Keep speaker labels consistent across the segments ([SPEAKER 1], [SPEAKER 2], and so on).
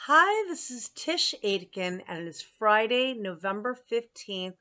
[SPEAKER 1] Hi, this is Tisch Aitken, and it is Friday, November 15th,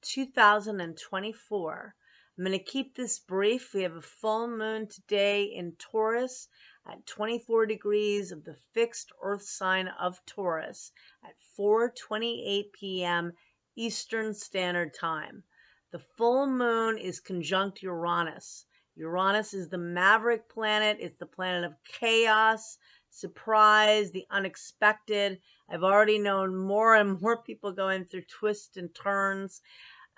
[SPEAKER 1] 2024. I'm going to keep this brief. We have a full moon today in Taurus at 24 degrees of the fixed earth sign of Taurus at 4:28 p.m. Eastern Standard Time. The full moon is conjunct Uranus. Uranus is the maverick planet, it's the planet of chaos, surprise, the unexpected. I've already known more and more people going through twists and turns,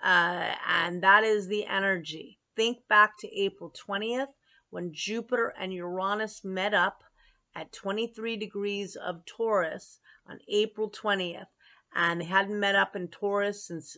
[SPEAKER 1] and that is the energy. Think back to April 20th when Jupiter and Uranus met up at 23 degrees of Taurus on April 20th, and they hadn't met up in Taurus since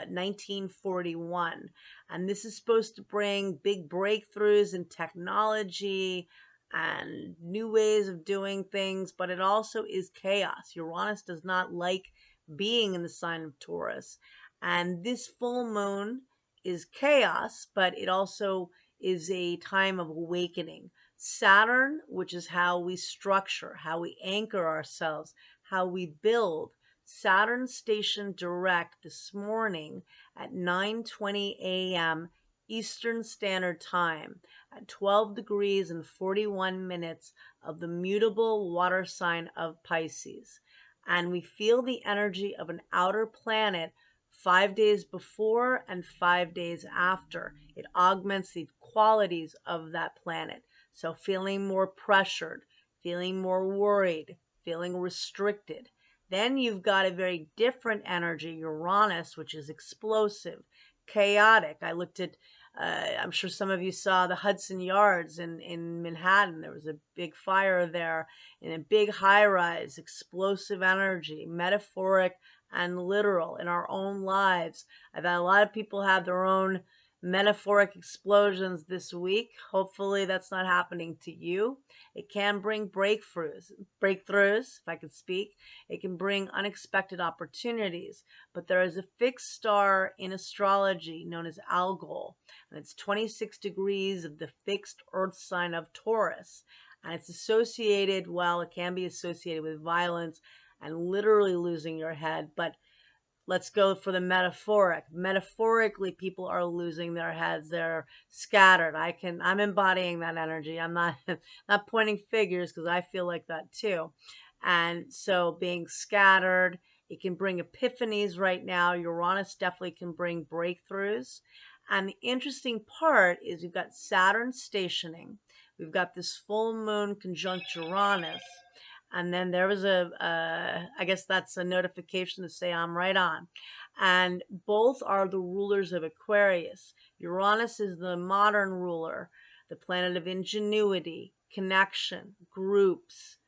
[SPEAKER 1] 1941. And this is supposed to bring big breakthroughs in technology and new ways of doing things, but it also is chaos. Uranus does not like being in the sign of Taurus. And this full moon is chaos, but it also is a time of awakening. Saturn, which is how we structure, how we anchor ourselves, how we build. Saturn stationed direct this morning at 9:20 a.m. Eastern Standard Time at 12 degrees and 41 minutes of the mutable water sign of Pisces. And we feel the energy of an outer planet 5 days before and 5 days after. It augments the qualities of that planet. So feeling more pressured, feeling more worried, feeling restricted. Then you've got a very different energy, Uranus, which is explosive, chaotic. I looked at I'm sure some of you saw the Hudson Yards in Manhattan. There was a big fire there in a big high rise, explosive energy, metaphoric and literal in our own lives. I've had a lot of people have their own metaphoric explosions this week. Hopefully that's not happening to you. It can bring breakthroughs, if I could speak. It can bring unexpected opportunities, but there is a fixed star in astrology known as Algol, and it's 26 degrees of the fixed earth sign of Taurus. And it's associated, well, it can be associated with violence and literally losing your head, but let's go for the metaphoric. Metaphorically, people are losing their heads. They're scattered. I'm embodying that energy. I'm not not pointing figures because I feel like that too. And so being scattered, it can bring epiphanies right now. Uranus definitely can bring breakthroughs. And the interesting part is we've got Saturn stationing. We've got this full moon conjunct Uranus. And then there was I guess that's a notification to say I'm right on. And both are the rulers of Aquarius. Uranus is the modern ruler, the planet of ingenuity, connection, groups,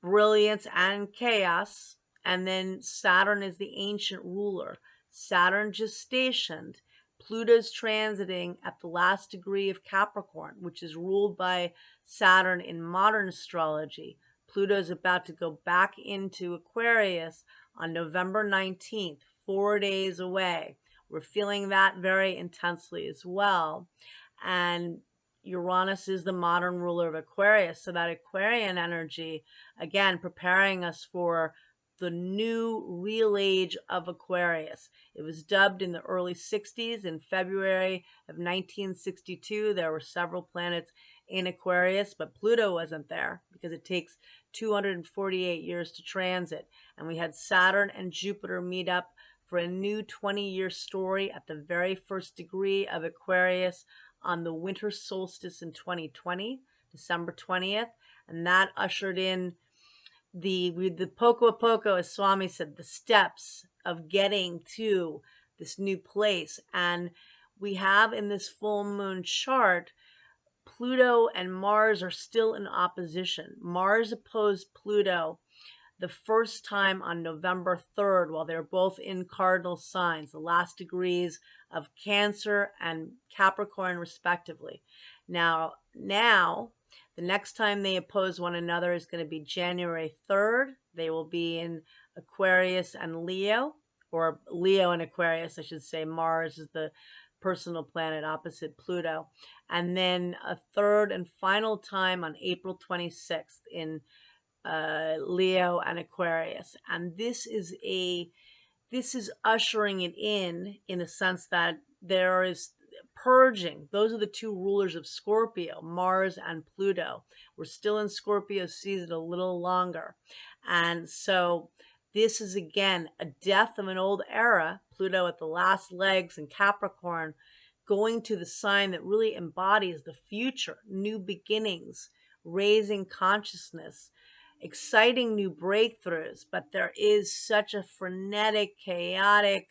[SPEAKER 1] brilliance, and chaos. And then Saturn is the ancient ruler. Saturn just stationed. Pluto's transiting at the last degree of Capricorn, which is ruled by Saturn in modern astrology. Pluto's about to go back into Aquarius on November 19th, 4 days away. We're feeling that very intensely as well. And Uranus is the modern ruler of Aquarius. So that Aquarian energy, again, preparing us for the new real age of Aquarius. It was dubbed in the early 60s. In February of 1962, there were several planets in Aquarius, but Pluto wasn't there because it takes 248 years to transit. And we had Saturn and Jupiter meet up for a new 20-year story at the very first degree of Aquarius on the winter solstice in 2020, December 20th. And that ushered in the poco a poco, as Swami said, the steps of getting to this new place. And we have in this full moon chart, Pluto and Mars are still in opposition. Mars opposed Pluto the first time on November 3rd, while they're both in cardinal signs, the last degrees of Cancer and Capricorn, respectively. Now, the next time they oppose one another is going to be January 3rd. They will be in Aquarius and Leo, or Leo and Aquarius, I should say. Mars is the personal planet opposite Pluto. And then a third and final time on April 26th in Leo and Aquarius. And this is ushering it in a sense that there is purging. Those are the two rulers of Scorpio, Mars and Pluto. We're still in Scorpio season a little longer. And so this is again a death of an old era, Pluto at the last legs in Capricorn, going to the sign that really embodies the future, new beginnings, raising consciousness, exciting new breakthroughs. But there is such a frenetic, chaotic,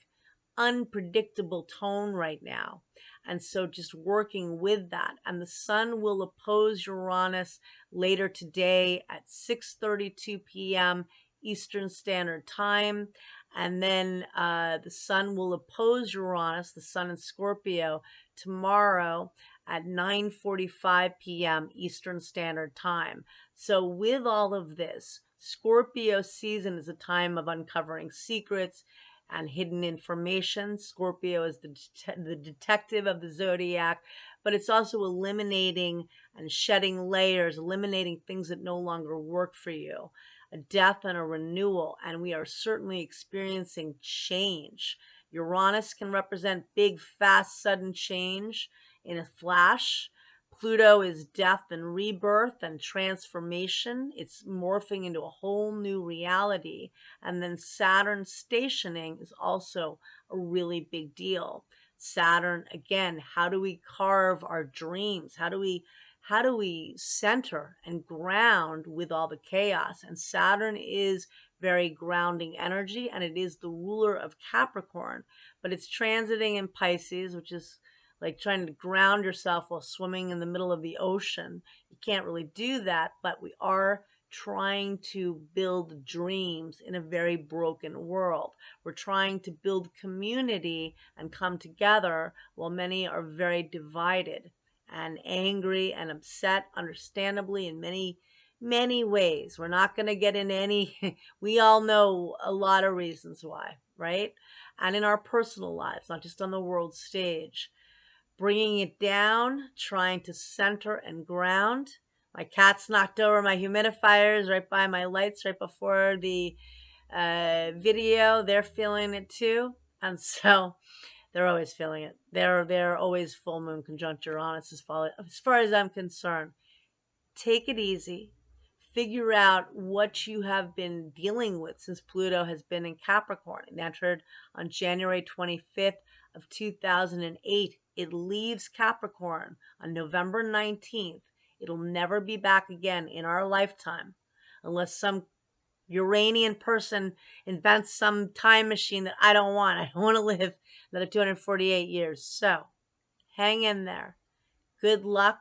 [SPEAKER 1] unpredictable tone right now. And so just working with that. And the sun will oppose Uranus later today at 6:32 p.m. Eastern Standard Time. And then the sun will oppose Uranus, the sun in Scorpio, tomorrow at 9:45 p.m. Eastern Standard Time. So with all of this, Scorpio season is a time of uncovering secrets and hidden information. Scorpio is the detective of the zodiac, but it's also eliminating and shedding layers, eliminating things that no longer work for you, a death and a renewal. And we are certainly experiencing change. Uranus can represent big, fast, sudden change in a flash. Pluto is death and rebirth and transformation. It's morphing into a whole new reality. And then Saturn stationing is also a really big deal. Saturn, again, how do we carve our dreams? How do we center and ground with all the chaos? And Saturn is very grounding energy, and it is the ruler of Capricorn, but it's transiting in Pisces, which is like trying to ground yourself while swimming in the middle of the ocean. You can't really do that, but we are trying to build dreams in a very broken world. We're trying to build community and come together while many are very divided and angry and upset, understandably, in many ways. We're not going to get into any, we all know a lot of reasons why, right? And in our personal lives, not just on the world stage. Bringing it down, trying to center and ground. My cat's knocked over my humidifiers right by my lights right before the video. They're feeling it too. And so they're always feeling it. They're always full moon conjunct Uranus as far as I'm concerned. Take it easy. Figure out what you have been dealing with since Pluto has been in Capricorn. It entered on January 25th of 2008. It leaves Capricorn on November 19th. It'll never be back again in our lifetime unless some Uranian person invents some time machine that I don't want. I don't want to live another 248 years. So hang in there. Good luck.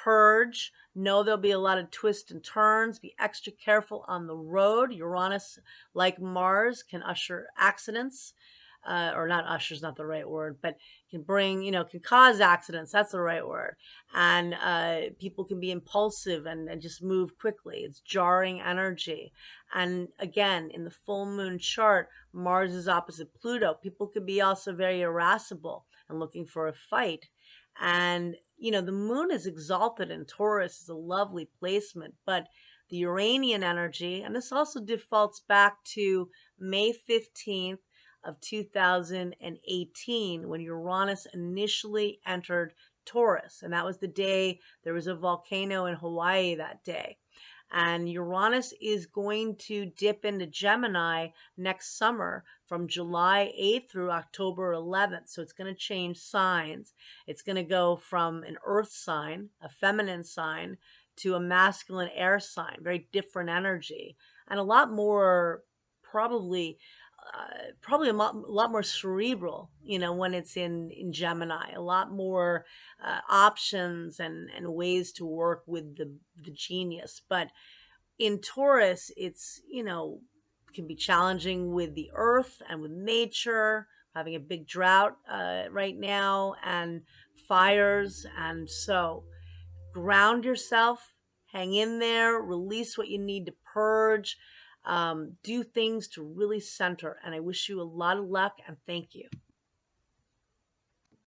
[SPEAKER 1] Purge. Know there'll be a lot of twists and turns. Be extra careful on the road. Uranus, like Mars, can usher accidents. Or not usher's not the right word, but can bring, can cause accidents. That's the right word. And people can be impulsive and just move quickly. It's jarring energy. And again, in the full moon chart, Mars is opposite Pluto. People could be also very irascible and looking for a fight. And, the moon is exalted in Taurus, is a lovely placement, but the Uranian energy, and this also defaults back to May 15th of 2018 when Uranus initially entered Taurus. And that was the day there was a volcano in Hawaii that day. And Uranus is going to dip into Gemini next summer from July 8th through October 11th. So it's going to change signs. It's going to go from an earth sign, a feminine sign, to a masculine air sign. Very different energy. And a lot more, probably a lot more cerebral, when it's in Gemini. A lot more options and ways to work with the genius. But in Taurus, it's, can be challenging with the earth and with nature, having a big drought right now, and fires. And so ground yourself, hang in there, release what you need to purge, do things to really center. And I wish you a lot of luck, and thank you.